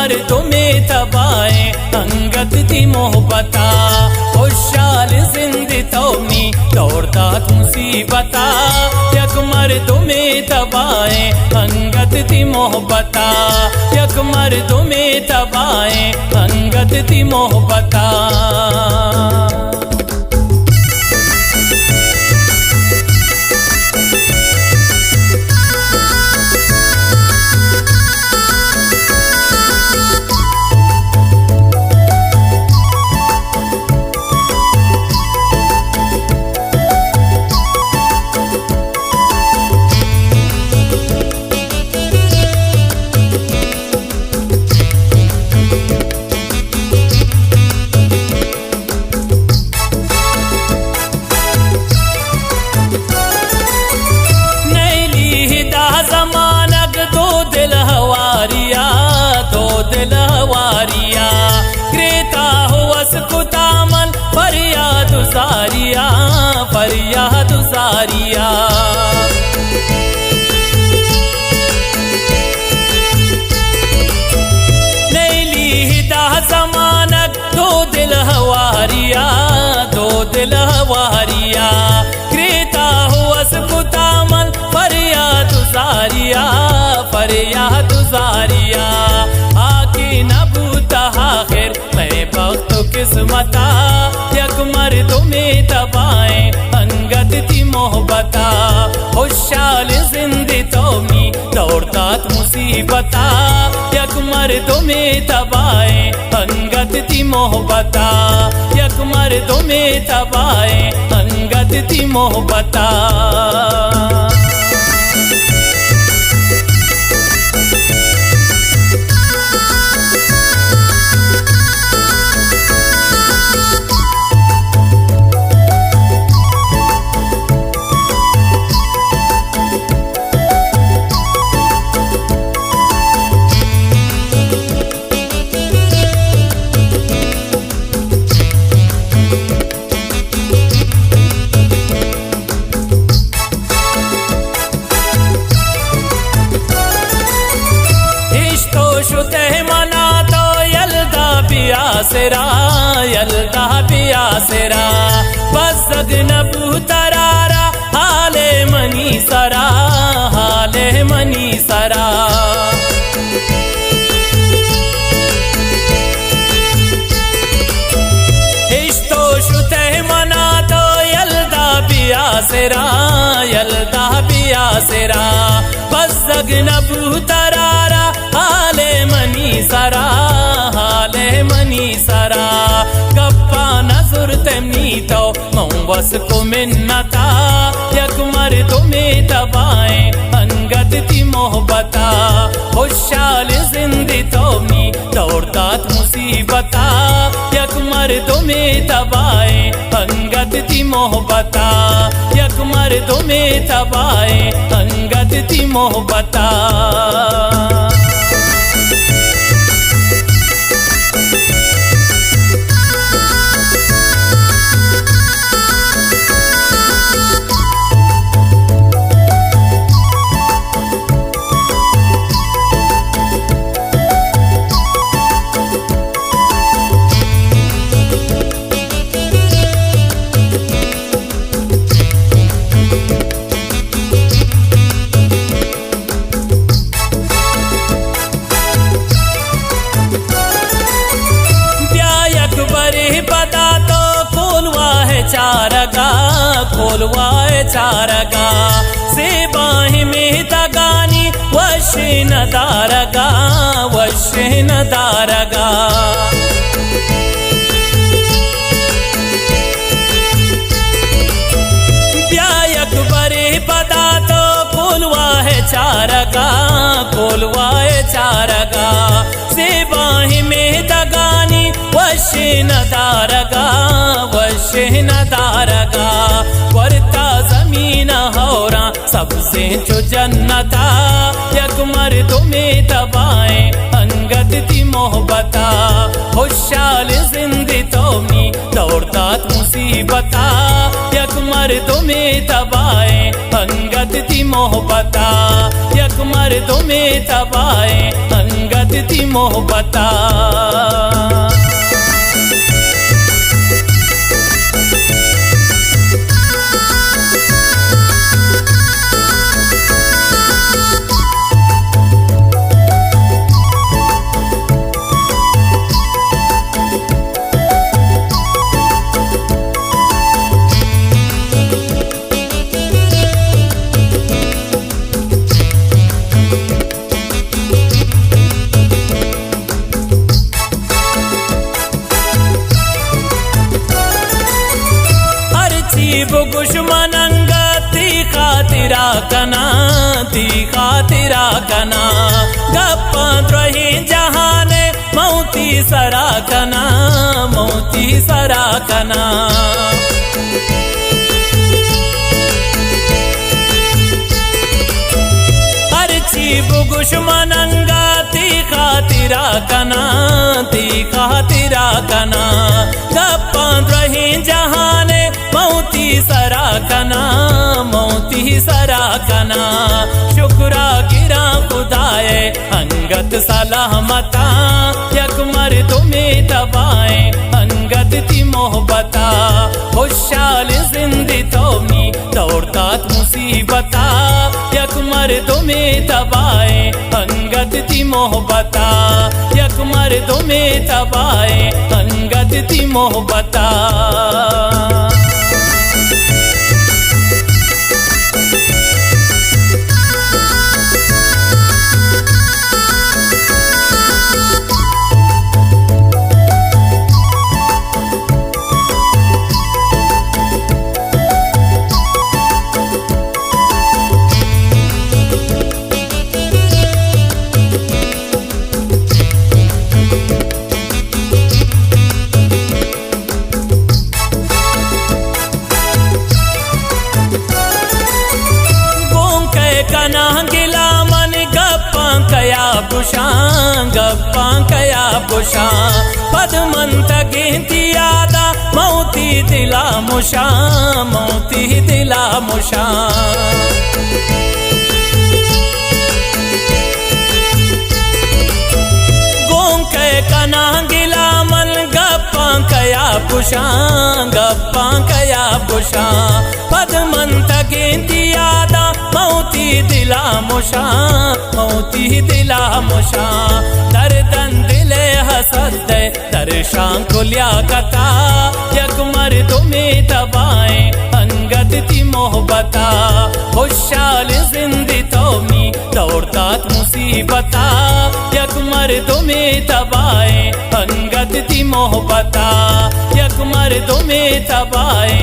मर्दों में तबाए अंगत दी मोहब्बता खुशहाल जिंदगी तोनी दौड़तात मुसीबता यक मर्दों में तबाए अंगत दी मोहब्बता यक मर्दों में तबाए अंगत दी मोहब्बता ज़मानक दो दिल हवारिया क्रेता हुवस कुतामन फरियाद सारिया नैली हिदा ज़मानक दो दिल हवारिया क्रेता हुवस कुतामन फरियाद सारिया आके नबूता आखिर मैं वक्त किस्मता यक मर्दों में तबाए अंगत थी मोहब्बता खुशहाल जिंदगी तोनी दौड़तात मुसीबता यक मर्दों में तबाए अंगत थी मोहब्बता यक मर्दों में तबाए अंगत थी मोहब्बता यल्दा बियासेरा बसग नबू तरारा हाले मनी सरा इश्तो शुते मना तो यल्दा बियासेरा बसग नबू तरारा हाले मनी सरा गप्पा नजुर तेमनी तो मौवस को मिन्नता यक मर्दों में तबाए अंगत थी मोहब्बता खुशहाल जिंदगी तोनी दौड़तात मुसीबता यक मर्दों में तबाए अंगत थी मोहब्बता यक मर्दों में तबाए अंगत थी मोहब्बता चारगा से बाही में तगानी वश न दारगा ब्यायक बरे पता तो खोलवा है चारगा से बाही में तगानी वश न दारगा वरता जमीन होरा सबसे जो जन्नता यक मर्दों में तबाए अंगत थी मोहब्बता खुशहाल जिंदगी तोनी दौड़तात मुसीबता यक मर्दों में तबाए अंगत थी मोहब्बता यक मर्दों में तबाए अंगत अंगद दी मोहब्बता। बुगुशमन अंगद ती खातिरा कना, ती खातिरा कना, गप्पन रही जहाने मौती सरा कना, मौती सरा कना। अर्ची बुगुशमन अंगद ती खातिरा कना, ती खातिरा कना, गप्पन रही जहाने मौती सरा कना, मौती सरा कना। शुक्रा गिरा खुदाए अंगद सलामता, यकमर तुम्हें दबाए अंगद ती मोहब्बता। खुशहाल जिंदगी तोमी दौड़तात मुसीबता, यकमर तुम्हें दबाए अंगद ती मोहब्बता, यकमर तुम्हें दबाए अंगद ती मोहब्बता। कना गिला मन गप्पां कया बुशां, गप्पां कया बुशां, पदमंत गिनती आदा मौती दिला मुशां, मौती दिला मुशां। गोंके कना गिला मन गप्पां कया बुशां, गप्पां कया बुशां, पदमंत गिनती आदा मौती दिला मुशां, मौती दिला मुशां। दर्दन दिले हसद दे दर्शां खुलिया कता, यकमर तुम्हें दबाए अंगद ती मोहब्बता। खुशहाल जिंदगी तोमी दौड़तात मुसीबता, यकमर तुम्हें दबाए अंगद ती मोहब्बता, यकमर तुम्हें दबाए।